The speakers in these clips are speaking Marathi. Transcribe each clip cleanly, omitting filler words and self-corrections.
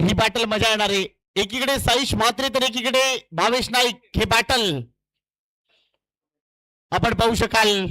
ही बॅटल मजा येणार आहे. एकीकडे साईश म्हात्रे तर एकीकडे भावेश नाईक. हे बॅटल आपण पाहू शकाल.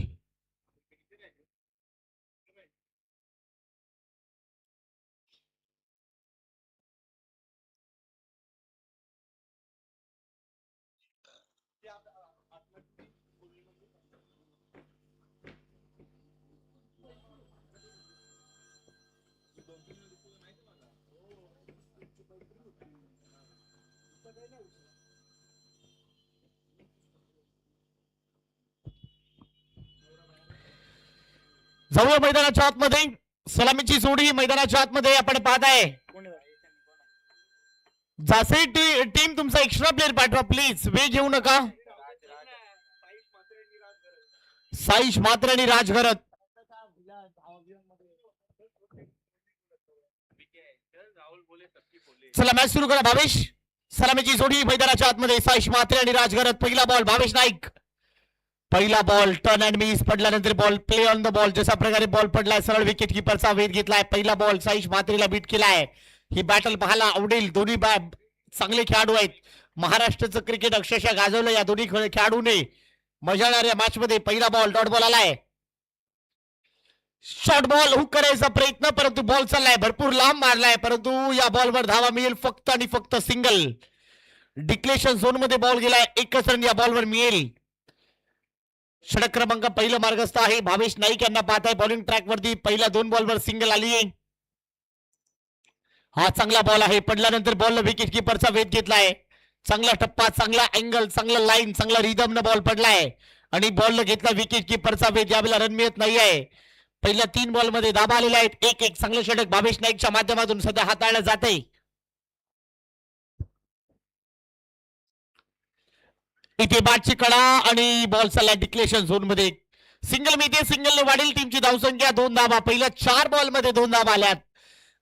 जाऊया मैदानाच्या आतमध्ये. सलामीची जोडी मैदानाच्या आतमध्ये आपण पाहताय. जासे टीम तुमचा एक्स्ट्रा प्लेअर पाठवा प्लीज. वेळ घेऊ नका. साईश मात्र आणि राजघरत. चला मॅच सुरू करा. भावेश सलामीची जोडी मैदानाच्या आतमध्ये. साईश मात्रे आणि राजघरत. पहिला बॉल भावेश नाईक. पहिला बॉल टर्न अँड मिस पडल्यानंतर ball play on the ball. जशा प्रकारे बॉल पडलाय सरळ विकेट किपरचा वेध घेतलाय. पहिला बॉल साईश मात्रेला बीट केलाय. ही बॅटल पाहायला आवडेल. दोन्ही चांगले खेळाडू आहेत. महाराष्ट्राचं क्रिकेट अक्षरशः गाजवलं या दोन्ही खेळाडूने. मजा येणाऱ्या मॅच मध्ये. पहिला बॉल डॉट बॉल आलाय. शॉर्ट बॉल हुक करायचा प्रयत्न परंतु बॉल चाललाय भरपूर लांब मारलाय परंतु या बॉलवर धावा मिळेल फक्त आणि फक्त सिंगल. डिक्लेरेशन झोन मध्ये बॉल गेलाय. एकच रन या बॉलवर मिळेल. षटक क्रमांक पहिलं मार्गस्थ आहे. भावेश नाईक यांना पाहताय बॉलिंग ट्रॅक वरती. पहिल्या 2 बॉलवर सिंगल आली. हा चांगला बॉल आहे. पडल्यानंतर बॉल विकेट किपरचा वेध घेतलाय. चांगला टप्पा, चांगला अँगल, चांगला लाईन, चांगला रिदम न बॉल पडलाय आणि बॉल घेतला विकेट किपरचा वेध. यावेळेला रन मिळत नाहीये. पहिल्या 3 बॉल मध्ये धाबा आलेल्या आहेत. एक चांगलं षटक भावेश नाईकच्या माध्यमातून सध्या हाताळलं जाते. इथे बॅटची कडा आणि बॉल चालला डिक्लेरेशन झोन मध्ये. सिंगल मिळते. सिंगलने वाढेल टीमची धावसंख्या. 2 धाबा. पहिल्या 4 बॉल मध्ये 2 धाबा आल्यात.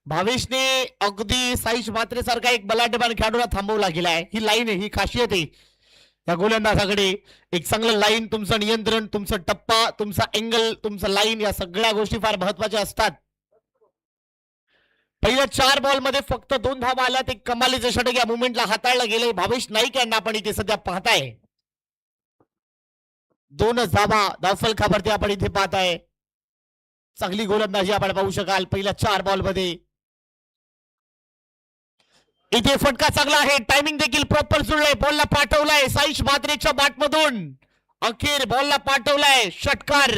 भावेशने अगदी साईश मात्रे सारखा एक बलाढ्यमान खेळाडूला थांबवला गेलाय. ही लाईन आहे, ही खासियत आहे या गोलंदाजाकडे. एक चांगलं लाईन, तुमचं नियंत्रण, तुमचा टप्पा, तुमचा अँगल, तुमचं लाईन, या सगळ्या गोष्टी फार महत्वाच्या असतात. पहिल्या 4 बॉल मध्ये फक्त 2 धावा आल्यात. एक कमालीचं षटक या मुवमेंटला हाताळलं गेलंय भावेश नाईक यांना आपण इथे सध्या पाहताय. 2 धावा धावफलकावरती आपण इथे पाहताय. चांगली गोलंदाजी आपण पाहू शकाल पहिल्या 4 बॉल मध्ये. इथे फटका चांगला आहे. टायमिंग देखील प्रॉपर जुळलंय. बॉलला पाठवलाय साईश मात्रेच्या बॅटमधून. अखेर बॉलला पाठवलाय षटकार.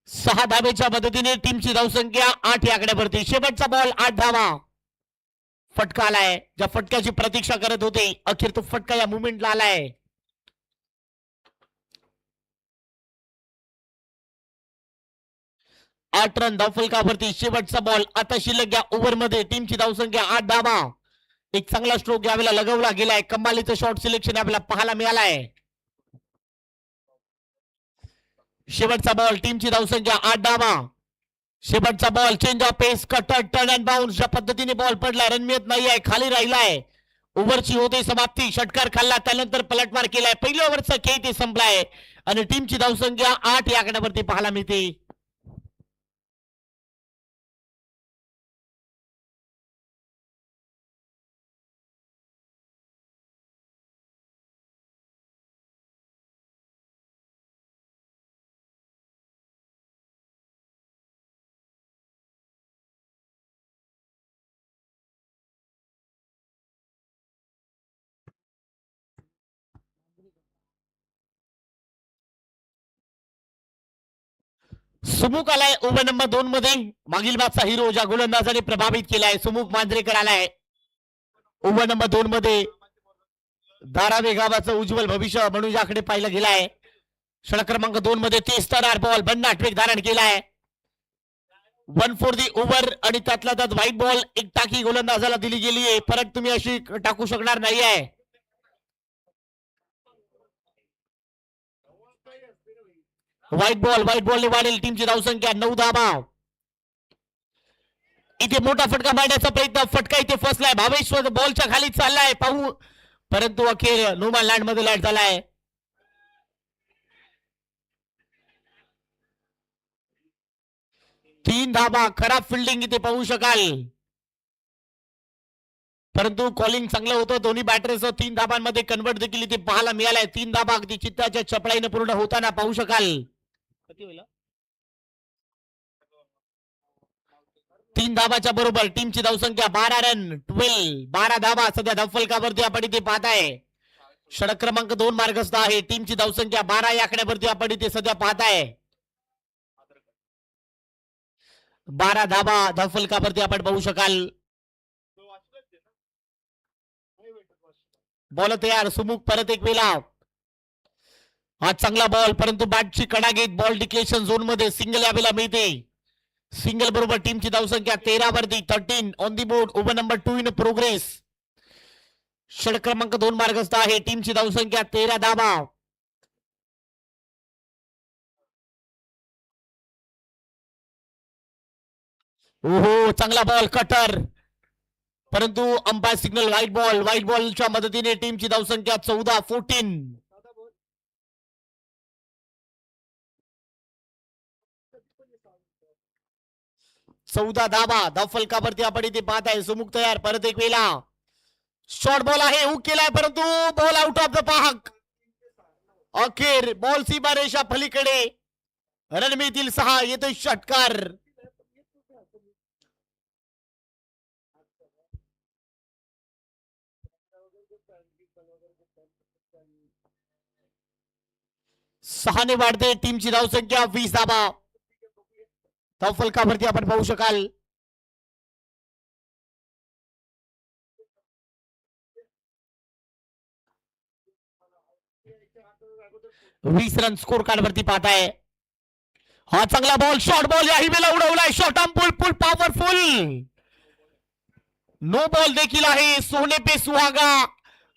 6 धावेच्या मदतीने टीमची धावसंख्या 8 या आकड्यावरती. शेवटचा बॉल 8 धावा. फटका आलाय. ज्या फटक्याची प्रतीक्षा करत होते अखेर तो फटका या मुवमेंटला आलाय. आठ रन धावफलकावरती. शेवटचा बॉल. आता शिल्लक या ओव्हर मध्ये टीमची धावसंख्या 8 धावा. एक चांगला स्ट्रोक यावेळेला लगवला गेलाय. कमालीचं शॉर्ट सिलेक्शन आपल्याला पाहायला मिळालाय. शेवटचा बॉल. टीमची धावसंख्या 8 धावा. शेवटचा ball. Change of pace, cutter, turn and bounce. ज्या पद्धतीने बॉल पडलाय रन मिळत नाहीये. खाली राहिलाय. ओव्हरची होते समाप्ती. षटकार खाल्ला त्यानंतर पलटवार केलाय. पहिल्या ओव्हरचा खेळ ते संपलाय आणि टीमची धावसंख्या 8 या आकड्यावरती पाहायला मिळते. सुमुख आलाय ओव्हर नंबर 2 मध्ये. मागील मॅचचा हिरो ज्या गोलंदाजाने प्रभावित केलाय सुमुख मांजरेकर आलाय ओव्हर नंबर 2 मध्ये. धारावे गावाचं उज्ज्वल भविष्य म्हणून याकडे पाहिलं गेलाय. षटक क्रमांक 2 मध्ये 30 बॉल बन्ना ट्रेक धारण केलाय. 1 फॉर दी ओव्हर आणि त्यातला त्यात व्हाईट बॉल एक टाकी गोलंदाजाला दिली गेली आहे. परत तुम्ही अशी टाकू शकणार नाही आहे. व्हाईट बॉलने वाढेल टीमची धावसंख्या 9 धावा. इथे मोठा फटका मारण्याचा प्रयत्न. फटका इथे फसलाय. भावेश बॉलच्या खाली चाललाय पाहू परंतु अखेर नोमान लँड मध्ये लँड झालाय. 3 धाबा. खराब फिल्डिंग इथे पाहू शकाल, परंतु कॉलिंग चांगलं होतं. दोन्ही बॅटर्स 3 धाबांमध्ये कन्वर्ट देखील इथे पाहायला मिळालाय. 3 धाबा अगदी चित्ताच्या चपळाईने पूर्ण होताना पाहू शकाल. 3 धाबाच्या बरोबर टीमची धावसंख्या 12 रन 12 धाबा सध्या धावफलकावरती आपण इथे पाहताय. षटक क्रमांक 2 मार्गस्थ आहे. टीमची धावसंख्या 12 या आकड्यावरती आपण इथे सध्या पाहताय. 12 धाबा धावफलकावरती आपण पाहू शकाल. बॉल तयार. सुमुख परत एक वेळा. हा चांगला बॉल, परंतु बॅटची कडा घेत बॉल डिक्लेशन झोन मध्ये सिंगल यावेळेला मिळते. सिंगल बरोबर टीमची धावसंख्या 13 वरती 13 on the board. Over number 2 in progress. षटक क्रमांक 2 मार्गस्थ आहे. टीमची धावसंख्या 13 धाबा. ओहो, चांगला बॉल कटर, परंतु umpire signal white ball. White बॉलच्या मदतीने टीमची धावसंख्या 14 14. चौदा धाबा धावफलकावरती आपण इथे पाहत आहे. सुमुख तयार. परत एक वेळा शॉर्ट बॉल आहे. हुक केलाय, परंतु ball out of the park. अखेर बॉल सीमा रेषा पलीकडे. रन मिळतील 6. येतोय षटकार. सहाने वाढते टीमची धावसंख्या 20 धाबा. धावफलकावरती आपण पाहू शकाल. 20 रन स्कोर कार्ड वरती पाहताय. हा चांगला बॉल, शॉर्ट बॉल याही वेळेला उडवलाय. शॉर्ट आर्म पुल पुल पॉवरफुल. नो बॉल देखील आहे. सोने पे सुहागा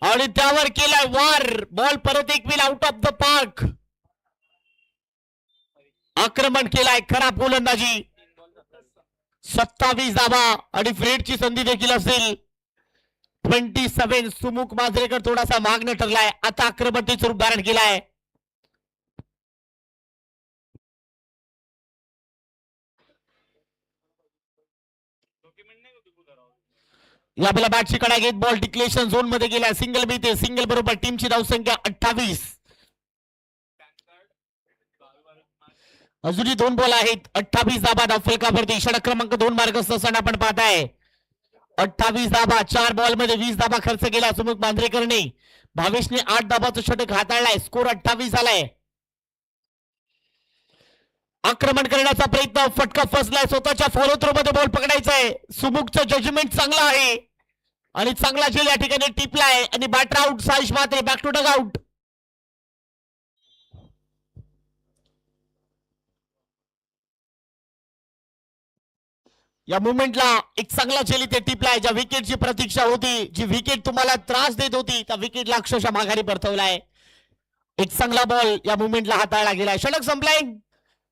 आणि त्यावर केलाय वार. बॉल परत एक वेळ आउट ऑफ द पार्क. आक्रमण केलाय, खराब गोलंदाजी. 27 धाबा आणि फ्रेडची संधी देखील असेल. 27. सुमुख मांजरेकर थोडासा मागणं ठरलाय. आता आक्रमणतेचं रूप धारण केलाय. यावेळेला बॅटची कडा घेत बॉल डिक्लेशन झोन मध्ये गेला. सिंगल मिळते. सिंगल बरोबर टीमची धावसंख्या 28. अजूनही 2 बॉल आहेत. 28 धाबा धावफलकावरती. षटक क्रमांक 2 मार्गस्थ असताना आपण पाहताय. 28 धाबा. 4 बॉल मध्ये 20 धाबा खर्च केला सुमुख मांजरेकरने. भावेशने 8 धाबाचं षटक हाताळलाय. स्कोर 28 झालाय. आक्रमण करण्याचा प्रयत्न. फटका फसलाय. स्वतःच्या फॉलो थ्रो मध्ये बॉल पकडायचा आहे. सुमुखचं जजमेंट चांगलं आहे आणि चांगला झेल या ठिकाणी टिपलाय आणि batter out. Saish Mhatre back to dugout. या मुवमेंटला एक चांगला झेल इथे टिपलाय. ज्या विकेटची प्रतीक्षा होती, जी विकेट तुम्हाला त्रास देत होती, त्या विकेटला अक्षरशः माघारी परतवलाय. एक चांगला बॉल या मुवमेंटला हाताळला गेलाय. षटक संपलाय.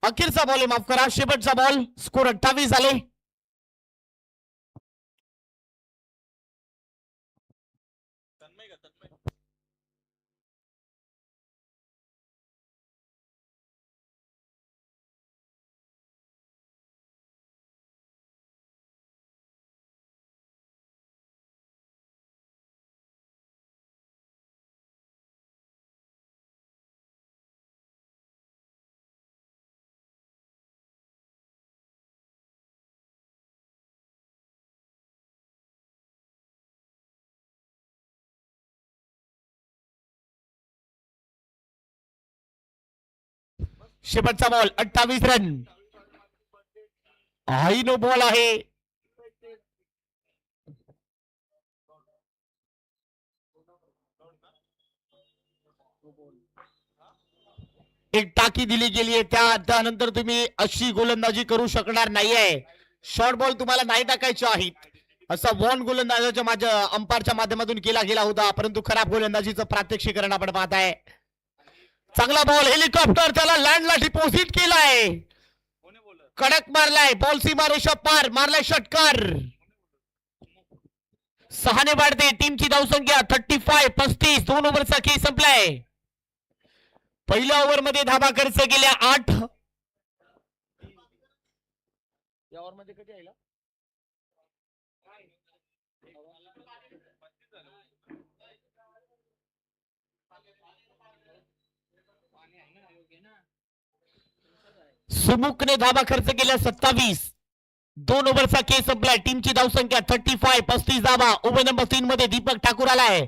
अखेरचा बॉल आहे, माफ करा, शेवटचा बॉल. स्कोर 28 झाले. शेवटचा बॉल. 28 रन. हाई नो बॉल आहे. एक टाकी दिली गेली आहे. त्यानंतर तुम्ही अशी गोलंदाजी करू शकणार नाहीये. शॉर्ट बॉल तुम्हाला नाही टाकायचे आहेत. असा वॉन गोलंदाजाच्या माझ्या अंपायरच्या माध्यमातून केला गेला होता, परंतु खराब गोलंदाजीचं प्रात्यक्षिकरण आपण पाहताय. चांगला बॉल. हेलिकॉप्टर त्याला लँडला डिपॉझिट केलाय. कडक मारलाय. बॉल सीमा रेषा पार. मारलाय षटकार. 6 ने वाढते टीमची धावसंख्या 35 35. 2 ओव्हरचा खेळ संपलाय. पहिल्या ओव्हर मध्ये धाबा खर्च गेल्या 8. या ओव्हर मध्ये कधी आला सुमुखने धाबा खर्च केला 27. 2 ओव्हरचा खेळ संपलाय. टीमची धावसंख्या 35. 35 धाबा. ओव्हर नंबर 3 मध्ये दीपक ठाकूर आलाय.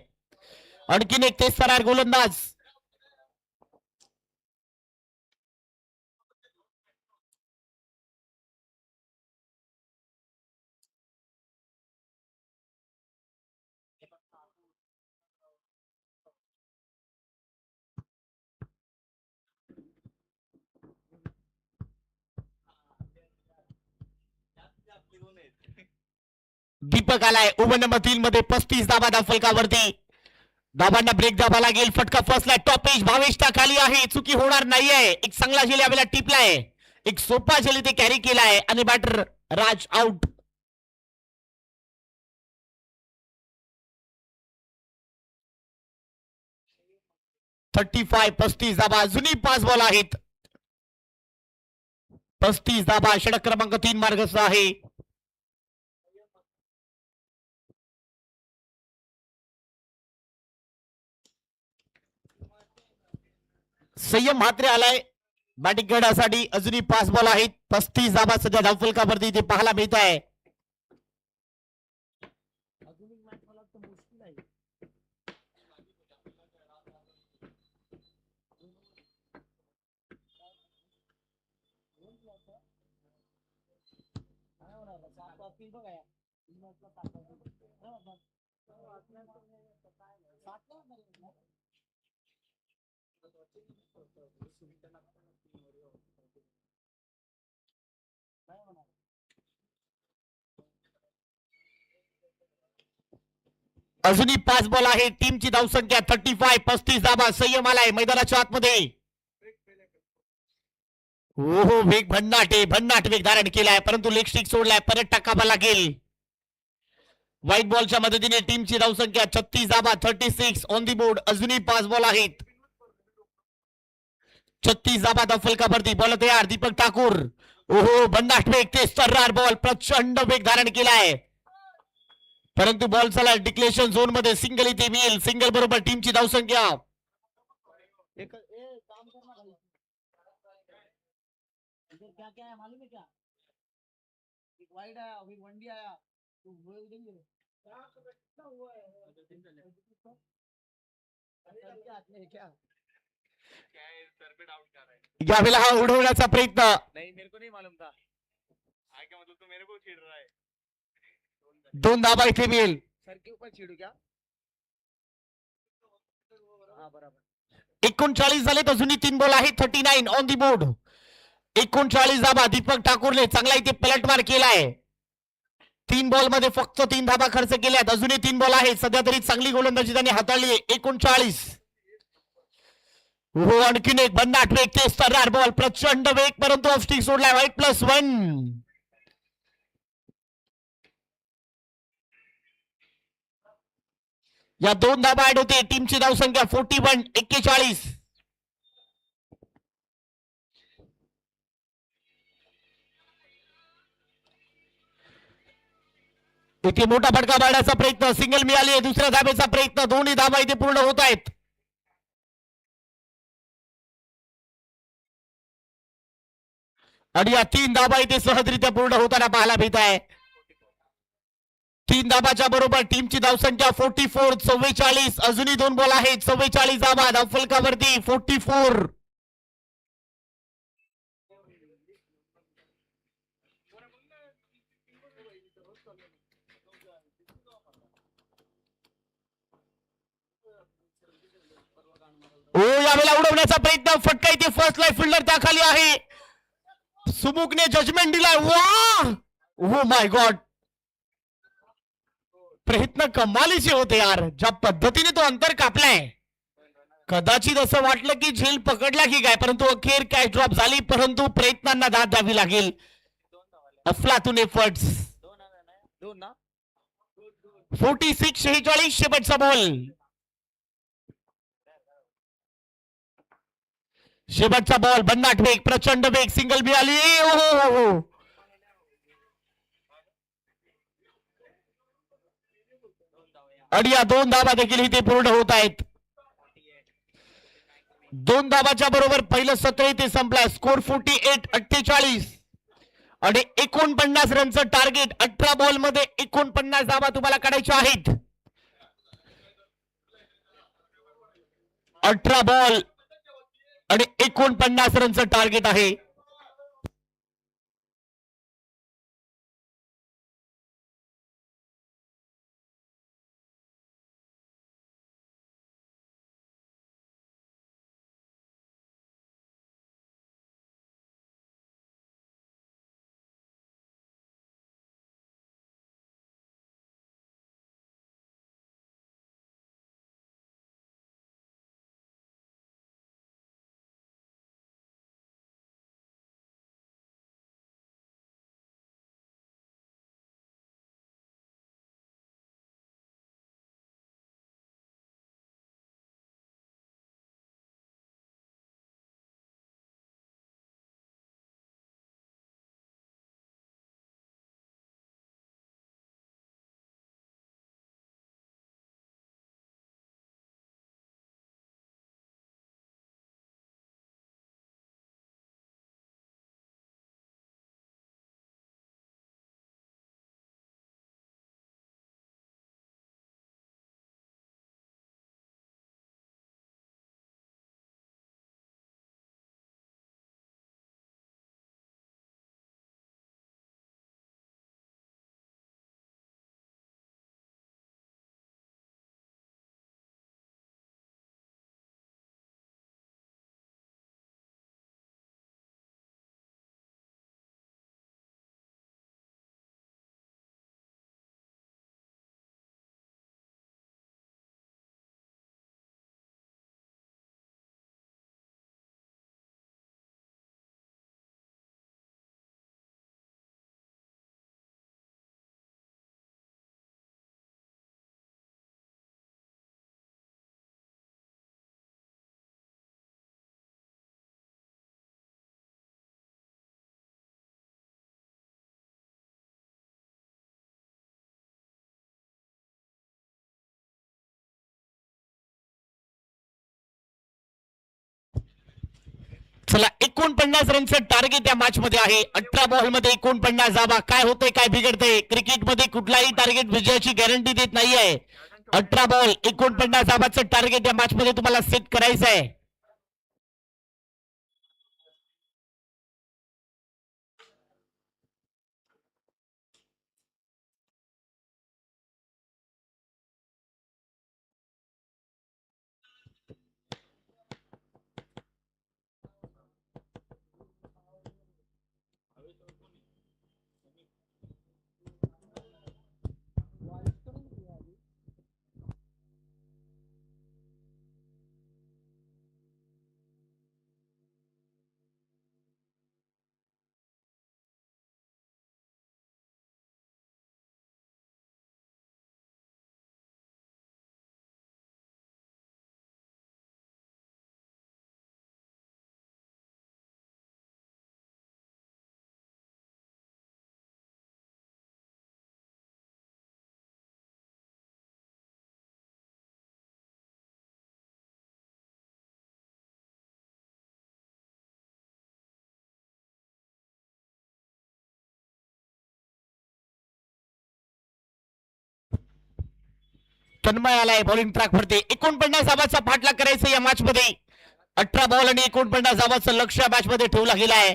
आणखीन एक तेज तरार गोलंदाज. दीपक आलाय. ओव्हर नंबर 3 मध्ये 35 धाबा धावफलकावरती. धाबांना ब्रेक द्यावा लागेल. फटका फसलाय. टॉप एज भावेश खाली आहे. चुकी होणार नाहीये. एक चांगला झेल यावेळेला टिपलाय. एक सोपा झेल इथे कॅरी केलाय आणि बॅटर राज आउट. (35) 35 धाबा. अजूनही 5 बॉल आहेत. 35 धाबा. षटक क्रमांक 3 मार्गस्थ आहे. संयम म्हात्रे आलाय बॅटिंग करण्यासाठी. अजूनही 5 बॉल आहेत. 35 धाबा सध्या धावफलकावरती इथे पाहायला मिळत आहे. अजूनही 5 बॉल आहे. टीमची धावसंख्या 35. 35 धाबा. संयम आलाय मैदानाच्या आतमध्ये. हो वेग भन्नाट वेग धारण केलाय परंतु लेग स्टिक सोडलाय. परत टाकावा लागेल. व्हाईट बॉलच्या मदतीने टीमची धावसंख्या 36 धाबा. 36 ऑन दी बोर्ड. अजूनही 5 बॉल आहेत. 36 धाबा धावफलकावरती. बॉल तयार. दीपक ठाकूर. ओहो भन्नाट वेग. ते सर्रार बॉल. प्रचंड वेग धारण केलाय परंतु बॉल चला डिक्लेरेशन झोन मध्ये. सिंगल इथे मिळेल. सिंगल बरोबर टीमची धावसंख्या क्या क्या है मालूम है क्या? एक वाइड आया, एक वनडी आया. तो वो देंगे क्या हुआ है? यावेळेला हा उडवण्याचा प्रयत्न. नहीं मेरे को नहीं मालूम था. क्या मतलब तू मेरे को छेड़ रहा है? 2 धाबा इथे मिळेल. सर के ऊपर छेड़ू क्या? हाँ बराबर. 39 झालेत. अजूनही 3 बॉल आहेत. 39 ऑन दी बोर्ड. 39 धाबा. दीपक ठाकूरने चांगला इथे पलटवार केलाय. 3 बॉल मध्ये फक्त 3 धाबा खर्च केल्यात. अजूनही 3 बॉल आहेत. सध्या तरी चांगली गोलंदाजी त्यांनी हाताळली. 39. हो आणखीन एक भन्नाट वेग. ते सर्रार बॉल. प्रचंड वेग परंतु ऑफ स्टिक सोडलाय. व्हाईट +1. या 2 धाबा ऍड होते. टीमची धावसंख्या 41. 41. इथे मोठा फटका मारण्याचा प्रयत्न. सिंगल मिळाली. दुसऱ्या धाब्याचा प्रयत्न. दोन्ही धाबा इथे पूर्ण होत आहेत. आणि या 3 धाबा इथे सहजरित्या पूर्ण होताना पाहायला मिळत आहे. 3 धाबाच्या बरोबर टीमची धावसंख्या 44. 44. अजूनही 2 बॉल आहेत. 44 धाबा धावफलकावरती. 44. ओ यावेळेला उडवण्याचा प्रयत्न. फटका इथे फर्स्ट लाईफ फिल्डर त्याखाली आहे. सुमुखने जजमेंट दिलाय. वाह ओ माय गॉड. प्रयत्न कमालीचे होते यार. ज्या पद्धतीने तो अंतर कापलाय कदाचित असं वाटलं की झेल पकडला की काय परंतु अखेर कॅच ड्रॉप झाली. परंतु प्रयत्नांना दाद द्यावी लागेल. अफलातून एफर्ट्स. 46. 46 शेवटचा बॉल. शेवटचा बॉल. भन्नाट वेग. प्रचंड वेग. सिंगल मिळाली. हो आणि या 2 धावा देखील इथे पूर्ण होत आहेत. 2 धावाच्या बरोबर पहिलं सत्र इथे संपलाय. स्कोर 48-48 आणि 49 रनचं टार्गेट. 18 बॉल मध्ये 49 धावा तुम्हाला काढायच्या आहेत. 18 बॉल आणि 49 रनचं टार्गेट आहे. चला 49 रनचं टार्गेट या मॅच मध्ये आहे. 18 बॉल मध्ये 49 धावा. काय होतंय, काय बिघडतंय? क्रिकेट मध्ये कुठलाही टार्गेट विजयाची गॅरंटी देत नाहीये. 18 बॉल 49 धावाचं टार्गेट या मॅच मध्ये तुम्हाला सेट करायचं आहे. तन्मय आलाय बॉलिंग ट्रॅक वरती. 49 धावाचा पाठलाग करायचा या मॅच मध्ये. 18 बॉल आणि 49 धावाचं लक्ष या मॅच मध्ये ठेवला गेला आहे.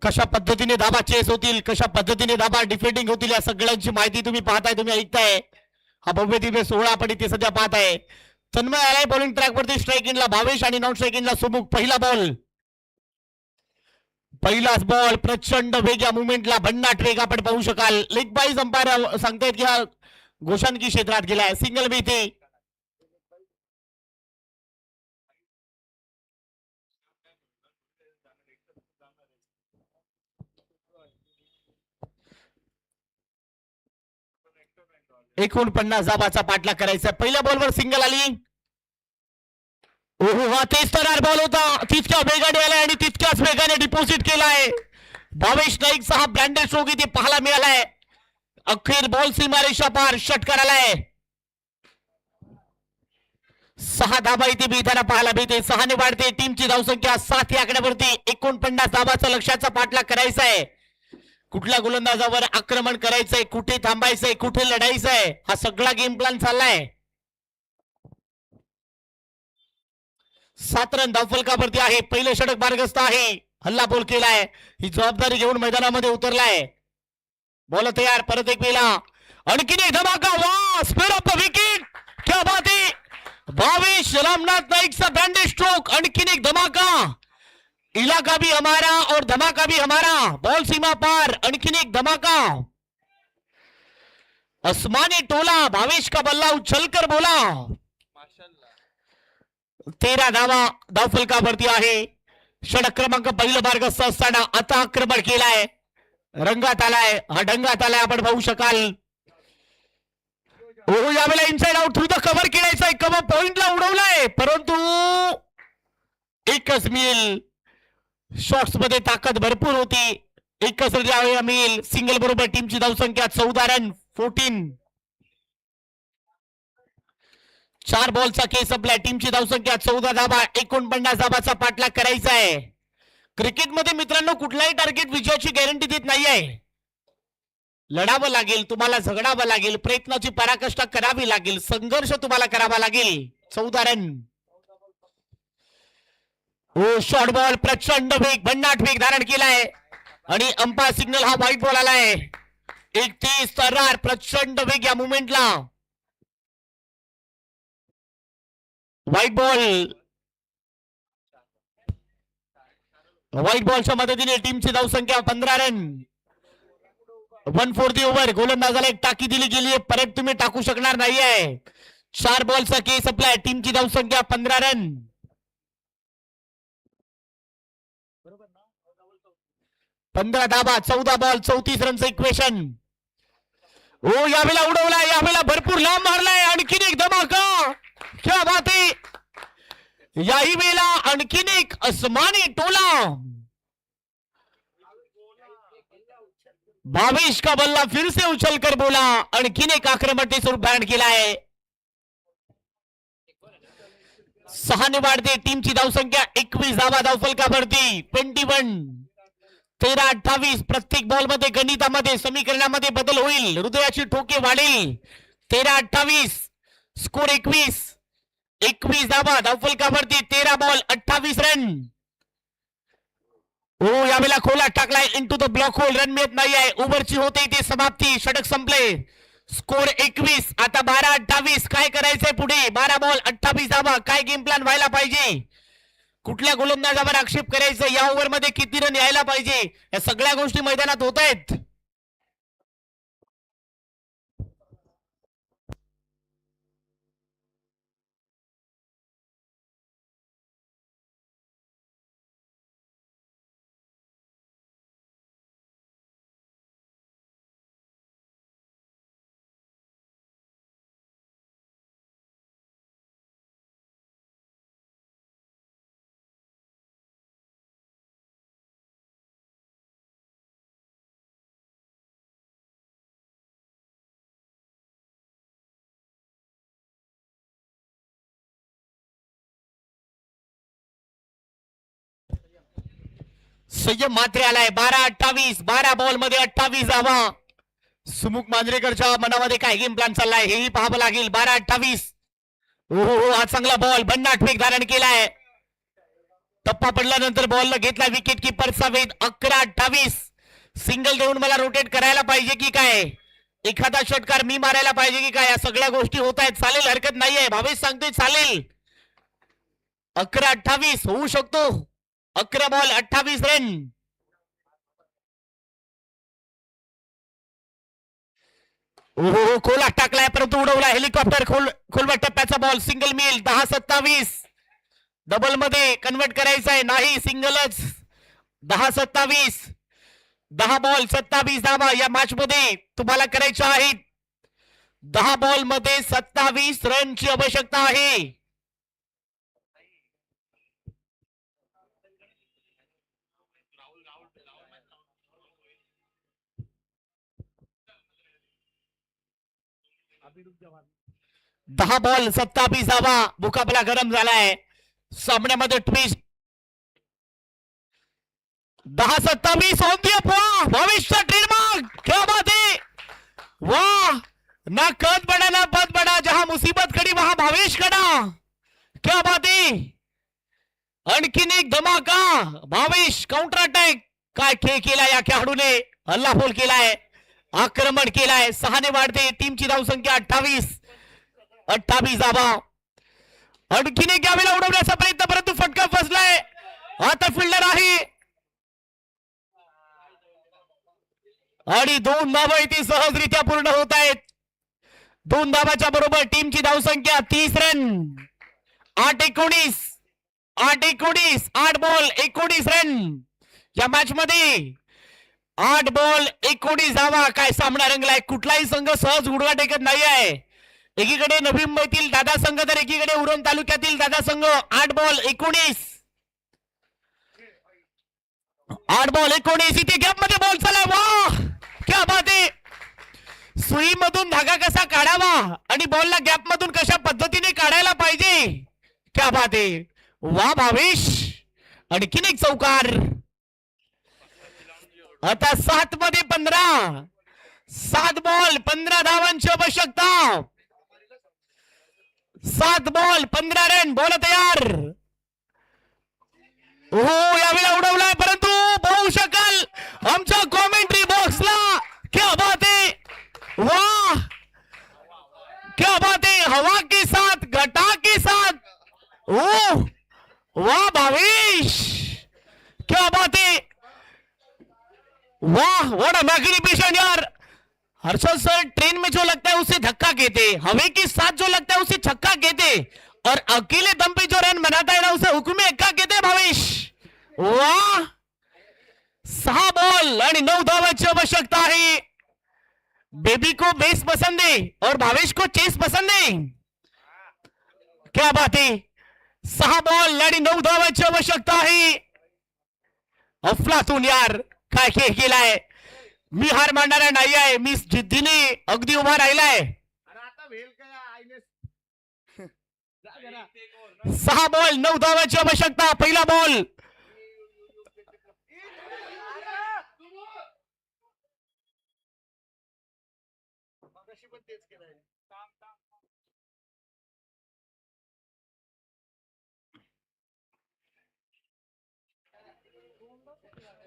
कशा पद्धतीने धाबा चेस होतील, कशा पद्धतीने धाबा डिफेंडिंग होतील, या सगळ्यांची माहिती तुम्ही पाहताय, तुम्ही ऐकताय. हा भव्य दिव्य सोहळा आपण इथे सध्या पाहताय. तन्मय आलाय बॉलिंग ट्रॅक वरती. स्ट्राईक इनला भावेश आणि नॉन स्ट्राईक इनला सुमुख. पहिला बॉल, पहिलाच बॉल. प्रचंड वेग या मुवमेंटला, भन्नाट वेग आपण पाहू शकाल. लेग बाईज अंपायर सांगतायत की हा घोषणकी क्षेत्रात गेलाय. सिंगल बी इथे. एकूण 50 धाबाचा पाठलाग करायचा. पहिल्या बॉलवर सिंगल आली. ओहो, हा तेच तर बॉल होता. तितक्या वेगाने आलाय आणि तितक्याच वेगाने डिपॉझिट केलाय. भावेश नाईकचा हा ब्रँडेड स्ट्रोक इथे पाहायला मिळालाय. अखेर बॉल सीमारेषा पार षटकार आलाय. 6 धाबा इथे मिळताना पाहायला मिळते. 6 ने वाढते टीमची धावसंख्या 7 या आकड्यावरती. 49 धाबाचा लक्ष्याचा पाठलाग करायचा आहे. कुठल्या गोलंदाजावर आक्रमण करायचंय, कुठे थांबायचंय, कुठे लढायचंय, हा सगळा गेम प्लॅन चाललाय. 7 रन धावफलकावरती आहे. पहिलं षटक मार्गस्थ आहे. हल्ला बोल केलाय. ही जबाबदारी घेऊन मैदानामध्ये उतरलाय. बॉल तयार. परत एक वेळा आणखीन एक धमाका. वा स्पीड ऑफ द विकेट. क्या बात है. भावेश रामनाथ नाईकचा ब्रँडेड स्ट्रोक. आणखीन एक धमाका. इलाका भी हमारा और धमाका भी हमारा. बॉल सीमा पार. आणखीन एक धमाका. आसमानी टोला. भावेश का बल्ला उछलकर बोला. 13 धावा धावफलकावरती आहे. षटक क्रमांक पहिलं मार्गस्थ असताना आता आक्रमण केलाय. रंगात आलाय. हा डंगात आलाय आपण पाहू शकाल. ओ यावेळेला inside out through the cover केलायचा. कव्हर पॉइंटला उडवलाय परंतु एकच मिल. शॉट्स मध्ये ताकद भरपूर होती. एकच मिल. सिंगल बरोबर टीमची धावसंख्या 14 रन 14. 4 बॉलचा केस आपल्या टीमची धावसंख्या 14 धाबा. 49 धाबाचा पाठलाग करायचा आहे. क्रिकेटमध्ये मित्रांनो कुठलाही टार्गेट विजयाची गॅरंटी देत नाहीये. लढावं लागेल, तुम्हाला झगडावं लागेल, प्रयत्नाची पराकाष्ठा करावी लागेल, संघर्ष तुम्हाला करावा लागेल. 14 रन. ओ शॉर्ट बॉल. प्रचंड वेग, भन्नाट वेग धारण केलाय आणि अंपायर सिग्नल हा व्हाईट बॉल आलाय. 31 तर्रार. प्रचंड वेग या मुवमेंटला. White ball. व्हाईट बॉलच्या मदतीने टीमची धावसंख्या 15 रन. 1/4 ओव्हर. गोलंदाजाला एक टाकी दिली गेली. परत तुम्ही टाकू शकणार नाहीये. 4 बॉलचा केस आपल्या टीमची धावसंख्या 15 रन. 15 धाबा 14 बॉल 34 रनचं इक्वेशन. ओ यावेळेला उडवलाय. यावेळेला भरपूर लांब मारलाय. आणखीन एक धमाका. क्या बात है. याही वेळेला आणखीन एक आसमानी टोला. भावेश का बल्ला फिर से उछलकर बोला. आणखीन एक आक्रमक स्वरूप धारण केला आहे. 6 ने वाढते टीमची धावसंख्या. 21 धावा धावफलकावरती. 21. 13-28. प्रत्येक बॉल मध्ये गणितामध्ये समीकरणामध्ये बदल होईल. हृदयाची ठोके वाढेल. 13-28. स्कोर 21. 21 धावा धावफलकावरती. 13 बॉल 28 रन. ओ यावेळेला खोला टाकलाय into the block hole. Run मिळत नाही आहे. ओव्हरची होते इथे समाप्ती. षटक संपले. स्कोर 21. आता 12-28. काय करायचंय पुढे. 12 बॉल 28 धावा. काय गेम प्लॅन व्हायला पाहिजे. कुठल्या गोलंदाजावर आक्षेप करायचं. या ओव्हर मध्ये किती रन यायला पाहिजे. या सगळ्या गोष्टी मैदानात होत आहेत. संयम मात्रे आलाय. 12-28. 12 बॉल मध्ये 28 धावा. सुमुख मांजरेकरच्या मनामध्ये काय गेम प्लॅन चाललाय हेही पाहावं लागेल. 12-28. हो हा चांगला बॉल. भन्नाट वेग धारण केलाय. टप्पा पडल्यानंतर बॉलला घेतला विकेट किपरचा वेध. 11-28. सिंगल देऊन मला रोटेट करायला पाहिजे की काय. एखादा षटकार मी मारायला पाहिजे की काय. या सगळ्या गोष्टी होत आहेत. चालेल, हरकत नाहीये. भावेश सांगतोय चालेल. 11-28 होऊ शकतो. 11 बॉल 28 रन. ओहो खोला टाकलाय परंतु उडवला. हेलिकॉप्टर. खोलवा टप्प्याचा बॉल. Single mill. 10-27. डबल मध्ये कन्वर्ट करायचं आहे. नाही सिंगलच. 10-27. 10 बॉल 27 धावा या मॅच मध्ये तुम्हाला करायच्या आहेत. 10 बॉल मध्ये 27 रनची आवश्यकता आहे. 10 बॉल 27 धावा. मुकाबला गरम झालाय. सामन्यामध्ये ट्विस्ट. 10-27 on the up. भविष्य ट्रेडमार्क. क्या बात है. वाह. ना कद बड़ा ना पद बड़ा. जहां मुसीबत खड़ी वहां भावेश खड़ा. क्या बात है. आणखीन एक धमाका. Bhavesh counter attack. काय खेळ केला या खेळाडूने. हल्लाबोल केलाय. आक्रमण केलाय. 6 ने वाढते. टीमची धावसंख्या 28 धावा. आणखीन एक यावेळेला उडवण्याचा प्रयत्न परंतु फटका फसलाय. आता फिल्डर आहे आणि 2 धावा इथे सहजरित्या पूर्ण होत आहेत. 2 धावाच्या बरोबर टीमची धावसंख्या 30 रन. 8-19 8 ball 19 run. या मॅच मध्ये 8 बॉल 19 धावा. काय सामना रंगलाय. कुठलाही संघ सहज उडवा टेकत नाही आहे. एकीकडे नवी मुंबईतील दादा संघ तर एकीकडे उरण तालुक्यातील दादा संघ. 8 बॉल 19 इथे गॅप मध्ये बॉल चालला. वाह क्या बात आहे. सुई मधून धागा कसा काढावा आणि बॉलला गॅप मधून कशा पद्धतीने काढायला पाहिजे. क्या बात आहे. वा भावेश. आणखीन एक चौकार. आता 7 मध्ये 15. 7 बॉल 15 धावांची आवश्यकता. 7 बॉल 15 रन. बॉल तयार. हो यावेळेला उडवलाय परंतु पाहू शकाल आमच्या कॉमेंट्री बॉक्सला. क्या बात है. वाह क्या बात है. हवा के साथ घटा के साथ. ओ वाह भावेश. क्या बात है. वाह व्हाट अ मैग्निफिकेशन यार. हर्षद सर ट्रेन में जो लगता है उसे धक्का कहते. हवे के साथ जो लगता है उसे छक्का कहते और अकेले दम पे जो रन बनाता है ना उसे हुक्म एक्का कहते भावेश. वाह 6 बॉल आणि 9 धावांची आवश्यकता आहे. बेबी को बेस पसंद है और भावेश को चेस पसंद है. क्या बात है. 6 बॉल आणि 9 धावांची आवश्यकता आहे. अफलातून यार. काय खेळ केलाय. मी हार मानणारा नाही आहे. मी जिद्दीने अगदी उभा राहिलाय. 6 बॉल 9 धावांची आवश्यकता. पहिला बॉल.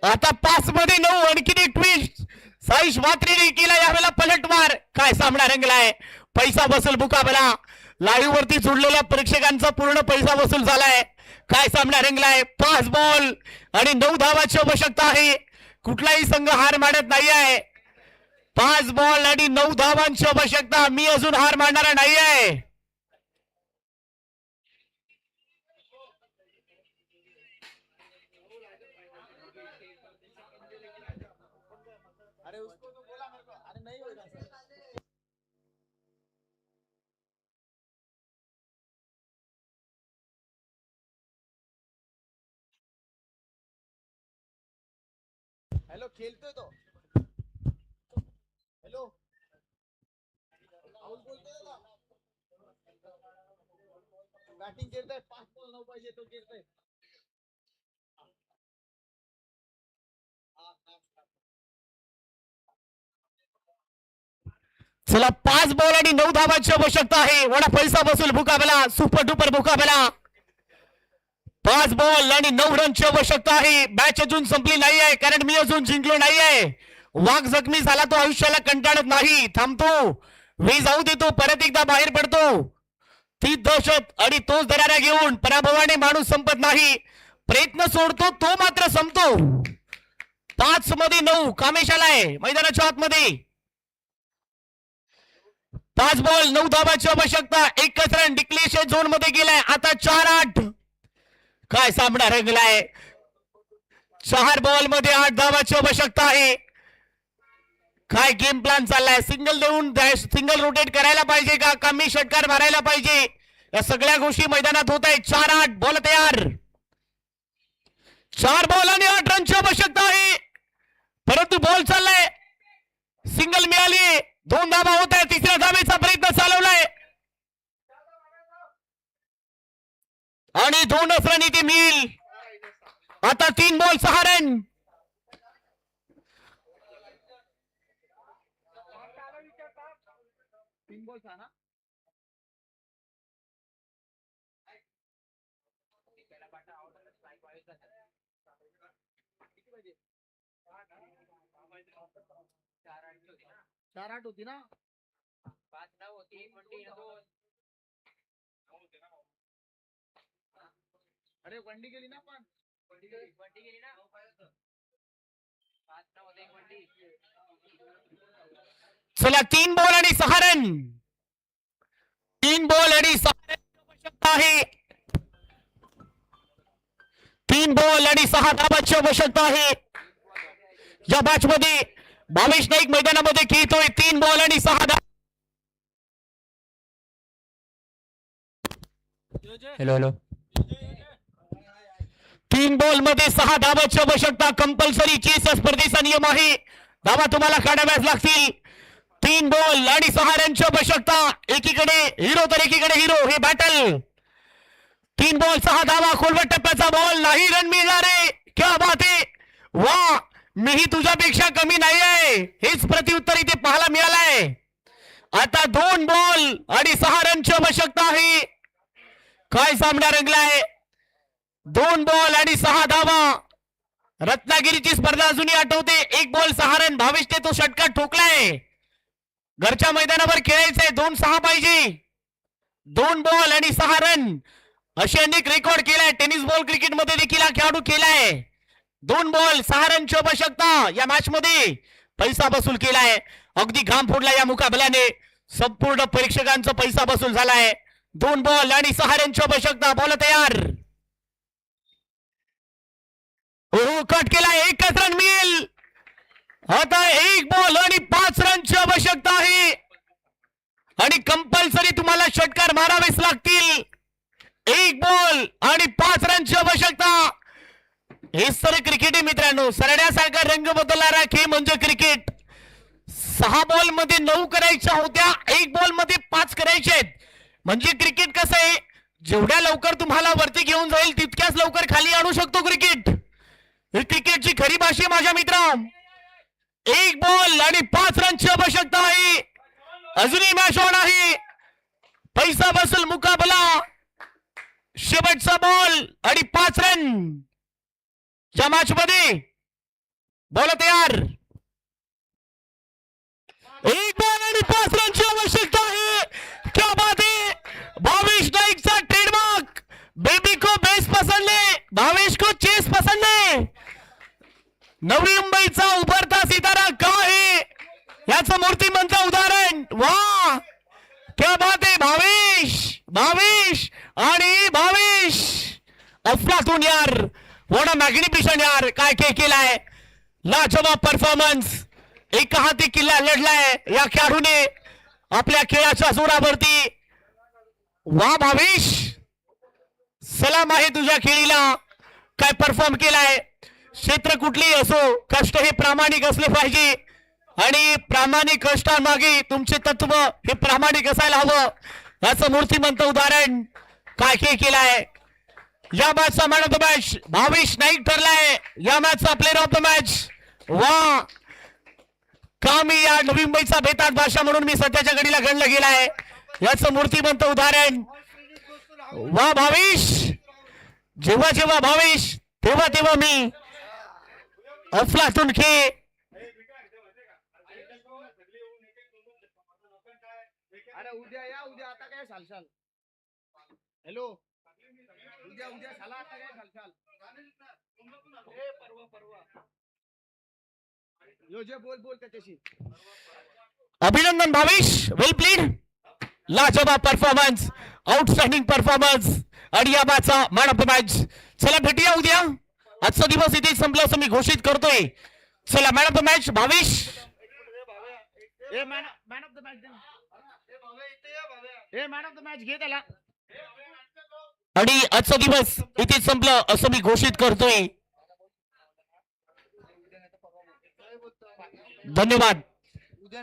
आता 5 मध्ये 9. आणखीन एक ट्विस्ट. साईश मात्रेने केला यावेळेला पलटवार. काय सामना रंगलाय. पैसा वसूल मुकाबला. लाईव्ह वरती जुडलेल्या प्रेक्षकांचा पूर्ण पैसा वसूल झालाय. काय सामना रंगलाय. 5 बॉल आणि 9 धावांची आवश्यकता आहे. कुठलाही संघ हार मानत नाही आहे. 5 बॉल आणि 9 धावांची आवश्यकता. मी अजून हार मानणारा नाही आहे. हेलो खेलते तो हेलो राहुल बोलतोय का. बॅटिंग खेळताय. 5 बॉल 9 पाहिजे तो खेळताय. चला 5 बॉल आणि 9 धावांची आवश्यकता आहे. वडा पैसा वसूल मुकाबला. सुपर डुपर मुकाबला. 5 बॉल आणि 9 रनची आवश्यकता आहे. मॅच अजून संपली नाही आहे कारण मी अजून जिंकलो नाही आहे. वाघ जखमी झाला तो आयुष्याला कंटाळत नाही. थांबतो. वेळ जाऊ देतो. परत एकदा बाहेर पडतो. ती दहशत आणि तोच दरारा घेऊन पराभवाने माणूस संपत नाही. प्रयत्न सोडतो तो मात्र संपतो. 5 मध्ये 9 कामेश आलाय मैदानाच्या आतमध्ये. 5 बॉल 9 धावांची आवश्यकता. एकच रन डिक्लेरेशन झोन मध्ये गेलाय. आता 4-8. काय सामना रंगलाय. 4 बॉल मध्ये 8 धावांची आवश्यकता आहे. काय गेम प्लॅन चाललाय. सिंगल देऊन सिंगल रोटेट करायला पाहिजे का कमी षटकार मारायला पाहिजे. या सगळ्या गोष्टी मैदानात होत आहेत. 4-8 बॉल तयार. 4 बॉल आणि 8 रनची आवश्यकता आहे. परंतु बॉल चाललाय. सिंगल मिळाली. 2 धावा होत आहे. तिसऱ्या धावेचा प्रयत्न चालवलाय आणि 2 रन इथे मिळेल. आता 3 बॉल 6 रन. तीन बॉल था ना. चार आठ होती ना. 5-9 होती. 1 अरे वंडी गेली ना. पण वंडी गेली ना. 5-9 होते. 1 वंडी. चला 3 बॉल आणि 6 रन. 3 बॉल आणि 6 रन आवश्यकता आहे. 3 बॉल आणि 6 धावांची आवश्यकता आहे. या मॅच मध्ये भावेश नाईक मैदानामध्ये खेळतोय. 3 बॉल आणि 6 धावा. Hello hello. 3 बॉल मध्ये 6 धावांची आवश्यकता. कंपल्सरी चेस स्पर्धेचा नियम आहे. धावा तुम्हाला काढाव्याच लागतील. 3 बॉल आणि 6 रनची आवश्यकता. एकीकडे हिरो तर एकीकडे हिरो. हे बॅटल. 3 बॉल 6 धावा. खोलवट टप्प्याचा बॉल नाही. रन मिळणारे. क्या बात आहे. वा, मीही तुझ्यापेक्षा कमी नाही आहे. हेच प्रत्युत्तर इथे पाहायला मिळालंय. आता 2 बॉल आणि 6 रनची आवश्यकता आहे. काय सामना रंगलाय. 2 बॉल आणि 6 धावा. रत्नागिरीची स्पर्धा अजूनही आठवते. 1 बॉल 6 रन. भावेशने तो षटकार ठोकलाय. घरच्या मैदानावर खेळायचंय. 2-6 पाहिजे. 2 बॉल आणि 6 रन असे अनेक रेकॉर्ड केलाय. टेनिस बॉल क्रिकेट मध्ये देखील हा खेळाडू केलाय. 2 बॉल 6 रनची आवश्यकता. या मॅच मध्ये पैसा वसूल केलाय. अगदी घाम फोडला या मुकाबल्याने. संपूर्ण प्रेक्षकांचा पैसा वसूल झालाय. 2 बॉल आणि 6 रनची आवश्यकता. बॉल तयार. हो, कट केलाय. 1च रन मिळेल. आता 1 बॉल आणि 5 रनची आवश्यकता आहे आणि कंपल्सरी तुम्हाला षटकार मारावेच लागतील. 1 बॉल आणि 5 रनची आवश्यकता. हेच तर क्रिकेट आहे मित्रांनो. सरण्यासारखा रंग बदलणारा खेळ म्हणजे क्रिकेट. 6 बॉल मध्ये 9 करायच्या होत्या. 1 बॉल मध्ये 5 करायचे आहेत. म्हणजे क्रिकेट कसं आहे, जेवढ्या लवकर तुम्हाला वरती घेऊन जाईल तितक्याच लवकर खाली आणू शकतो क्रिकेट. ही क्रिकेटची खरी भाषा आहे माझ्या मित्रा. 1 बॉल आणि 5 रनची आवश्यकता आहे. अजूनही मॅच ऑन आहे. पैसा वसूल मुकाबला. शेवटचा बॉल आणि 5 रन. या मॅच मध्ये बॉल तयार. 1 बॉल आणि 5 रनची आवश्यकता आहे. क्या बात है. भावेश नाईकचा ट्रेडमार्क. बेबी को बेस पसंद है, भावेश को चेस पसंद है. नवी मुंबईचा उभरता सितारा का आहे याचं मूर्तिमंत उदाहरण. वा, क्या बात आहे. भावेश, भावेश आणि भावेश. अफलातून यार. व्हॉट अ मॅग्निफिशन यार. काय खेळ केलाय. लाजवाब परफॉर्मन्स. एका हाती किल्ला लढलाय या खेळाडूने आपल्या खेळाच्या जोरावरती. वा भावेश, सलाम आहे तुझ्या खेळीला. काय परफॉर्म केलाय. क्षेत्र कुठलीही असो, कष्ट हे प्रामाणिक असले पाहिजे आणि प्रामाणिक कष्टांमागे तुमचे तत्व हे प्रामाणिक असायला हवं. याचं मूर्तिमंत उदाहरण. काय खेळ केलाय. या मॅचचा man of the match Bhavesh Naik ठरलाय. या मॅचचा प्लेअर ऑफ द मॅच. वा, का मी या नवी मुंबईचा बेताज भाषा म्हणून मी सध्याच्या घडीला गणला गेलाय. याचं मूर्तिमंत उदाहरण. वा भावेश, जेव्हा जेव्हा भावेश तेव्हा तेव्हा मी अफलातून खेळ. अरे उद्या या. उद्या आता काय चालशाल. हॅलो, उद्या उद्या झाला. आता काय चालशाल. परवा यो जे बोल बोल त्याच्याशी. अभिनंदन भावेश. वेल प्लेड. लाजवाब परफॉर्मन्स. आउटस्टँडिंग परफॉर्मन्स आणि या मॅचचा मॅन ऑफ द मॅच. चला भेटूया उद्या. आजचा दिवस इथे संपला असं मी घोषित करतोय. चला man of the match Bhavesh. Man of the match. Man of the match घे त्याला. आणि आजचा दिवस इथे संपलं असं मी घोषित करतोय. धन्यवाद. उद्या